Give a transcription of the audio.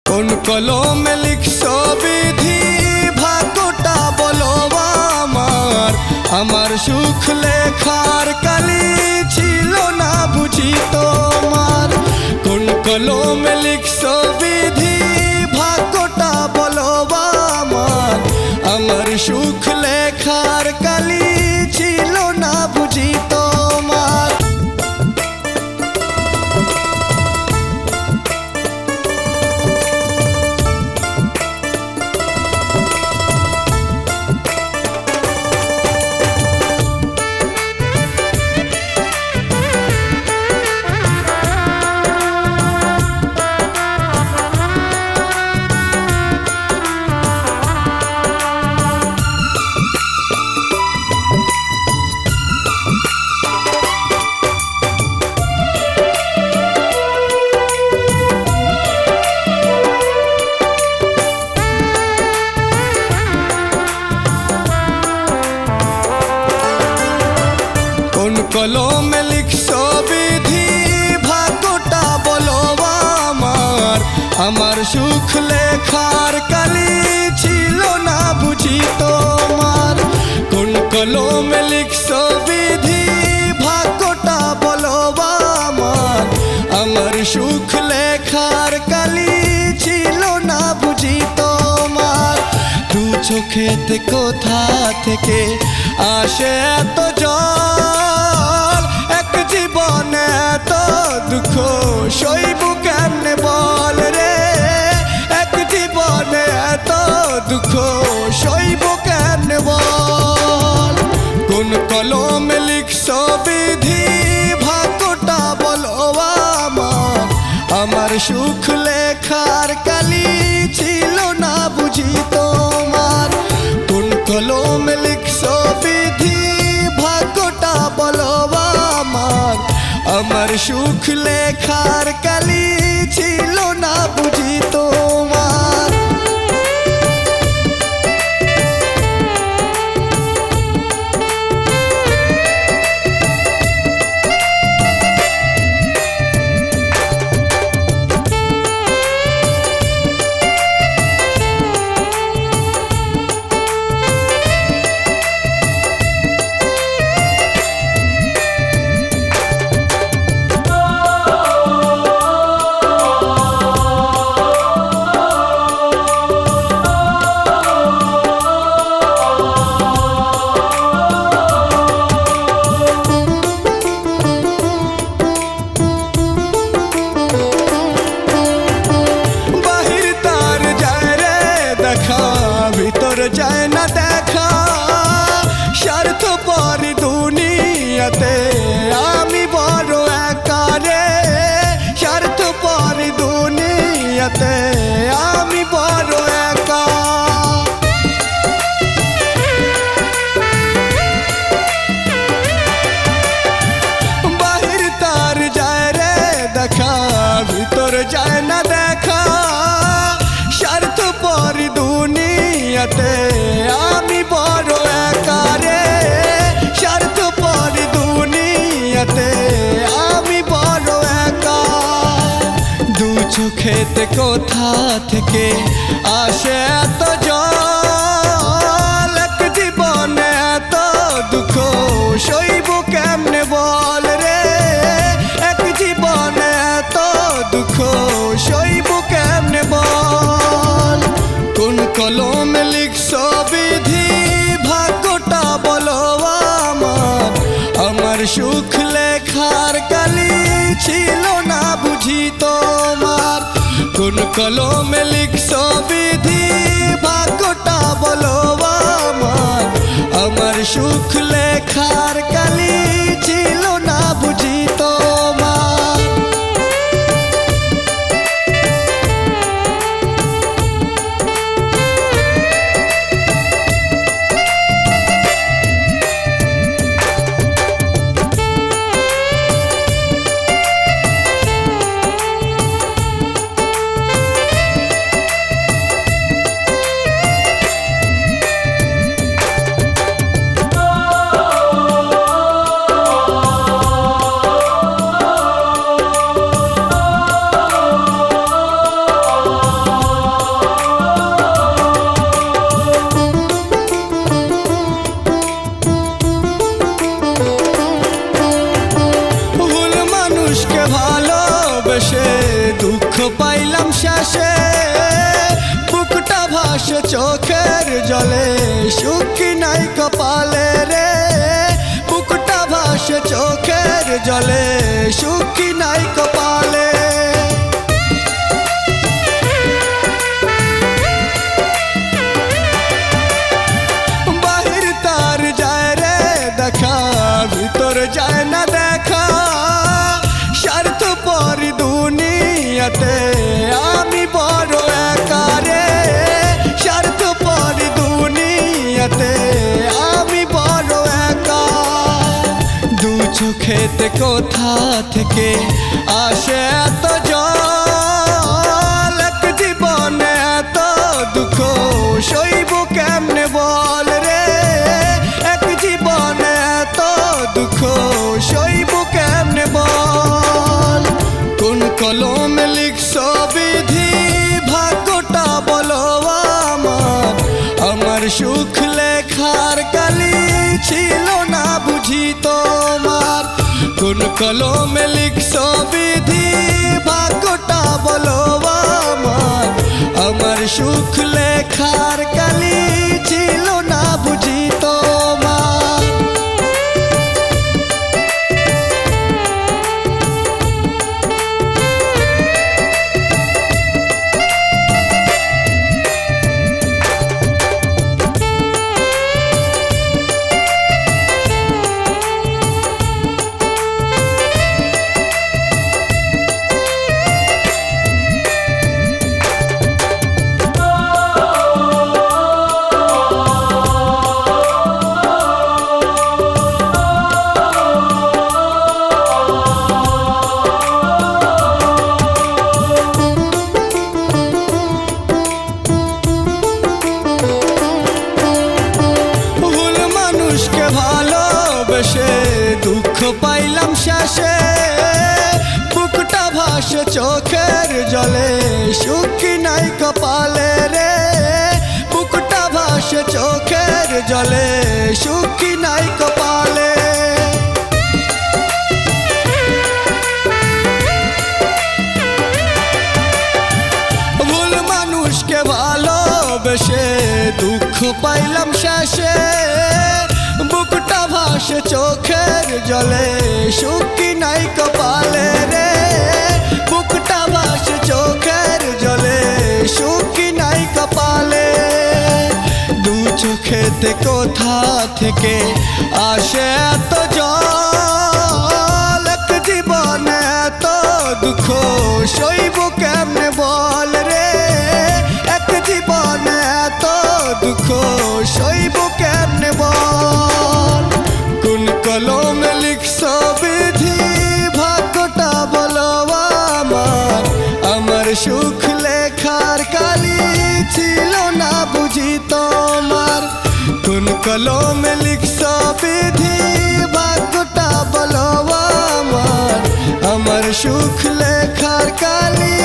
কোন কলমে লিখছো বিধি ভাগ্যটা বলো আমার, আমার সুখ লেখার কালি ছিল না বুঝি তোমার। কোন কলমে লিখছো বিধি ভাগ্যটা বলো আমার, আমার সুখ লেখার কালি ছিল না বুঝি তোমার। কোন কলমে লিখছো বিধি ভাগ্যটা বলো আমার, আমার সুখ লেখার কালি ছিল না বুঝি তোমার। কোন কলমে লিখছো বিধি ভাগ্যটা বলো আমার, আমার সুখ লেখার কালি ছিল না বুঝি তোমার। দু চোখেতে কোথা থেকে আসে এত জল, এক জীবনে এত দুঃখ সইব কেমনে বল রে, এক জীবনে এত দুঃখ সইব কেমনে বল। কোন কলমে লিখছো বিধি ভাগ্যটা বলো আমার, আমার সুখ লেখার কালি ছিল না বুঝি তোমার। কোন কলমে লিখছো বিধি ভাগ্যটা বলো আমার, আমার সুখ লেখার কালি ছিল না বুঝি তোমার। ভিতর যায় না দেখা, স্বার্থ পর দুনিয়াতে আমি বড় একা রে, স্বার্থ পর দুনিয়াতে আমি বড় একা। বাহির তার যায় রে দেখা, ভিতর যায় না দেখা, স্বার্থ পর দুনিয়াতে আমি বড় একা রে, স্বার্থ পর দুনিয়াতে আমি বড় একা। দু চোখেতে কোথা থেকে আসে এত জল, এক জীবনে এত দুঃখ সইব কেমনে বল রে, এক জীবনে এত দুঃখ সইব কেমনে বল। কোন কলমে লিখছো বিধি ভাগ্যটা বলো আমার, আমার সুখ লেখার কালি ছিল না বুঝি তোমার। কোন কলমে লিখছো বিধি ভাগ্যটা বলো আমার, আমার সুখ লেখার কালি ছিল না বুঝি তোমার। চোখের জলে সুখী নাই কপালে রে বুকটা ভাসে চোখের জলে সুখী নাই কপালে বাহির তার যায় রে দেখা ভিতর যায় না দেখা স্বার্থপর দুনিয়াতে আমি বড় একা রে স্বার্থপর দুনিয়াতে আমি বড় একা দু চোখেতে কোথা থেকে আসে এত জল এক জীবনে এত দুঃখ সইব কেমনে বল রে এক জীবনে এত দুঃখ সইব কেমনে বল কোন কলমে লিখছো বিধি ভাগ্যটা বলো আমার আমার সুখ লেখার কালি ছিল না বুঝি তোমার কোন কলমে লিখছো বিধি ভাগ্যটা বলো আমার আমার সুখ লেখার কালি ছিল না বুঝি তোমার দুঃখ পাইলাম শেষে বুকটা ভাসে চোখের জলে সুখী নাই কপালে রে বুকটা ভাসে চোখের জলে সুখী নাই কপালে ভুল মানুষকে ভালোবেসে দুঃখ পাইলাম শেষে বুকটা ভাসে চোখের জলে সুখী নাই কপালে রে বুকটা ভাসে চোখের জলে সুখী নাই কপালে দু চোখেতে কোথা থেকে আসে এত জল এক জীবনে এত দুঃখ সইব কেমনে বল রে এক জীবনে এত দুঃখ সইব কেমনে বল কোন কলমে লিখছো বিধি ভাগ্যটা বলো আমার আমার সুখ লেখার কালি ছিল না বুঝি তোমার কোন কলমে লিখছো বিধি ভাগ্যটা বলো আমার আমার সুখ লেখার কালি